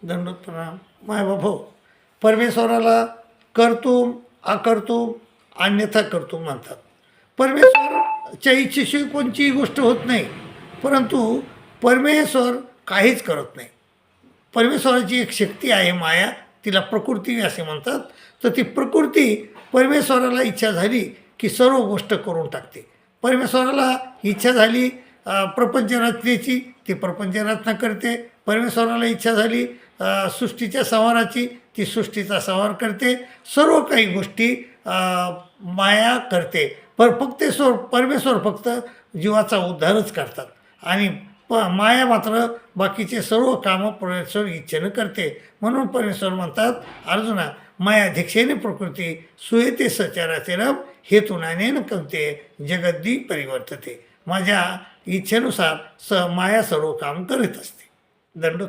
दंडोत प्रणाम. मायबाप परमेश्वराला कर्तुम अकर्तुम अन्यथा कर्तुम म्हणतात. परमेश्वरच्या इच्छेशिवाय कोणतीही गोष्ट होत नाही, परंतु परमेश्वर काहीच करत नाही. परमेश्वराची एक शक्ती आहे माया, तिला प्रकृती असे म्हणतात. तर ती प्रकृती परमेश्वराला इच्छा झाली की सर्व गोष्ट करून टाकते. परमेश्वराला इच्छा झाली प्रपंच रचनेची, ती प्रपंच रचना करते. परमेश्वराला इच्छा झाली सृष्टीच्या संहाराची, ती सृष्टीचा संहार करते. सर्व काही गोष्टी माया करते. परमेश्वर फक्त जीवाचा उद्धारच करतात आणि माया मात्र बाकीचे सर्व कामं परमेश्वर इच्छेनं करते. म्हणून परमेश्वर म्हणतात, अर्जुना मायाध्यक्षेने प्रकृती सुयते सचराचरम हेतुनानेन कमते जगद्दी परिवर्तते. माझ्या इच्छेनुसार माया सर्व काम करत असते. दंडोत.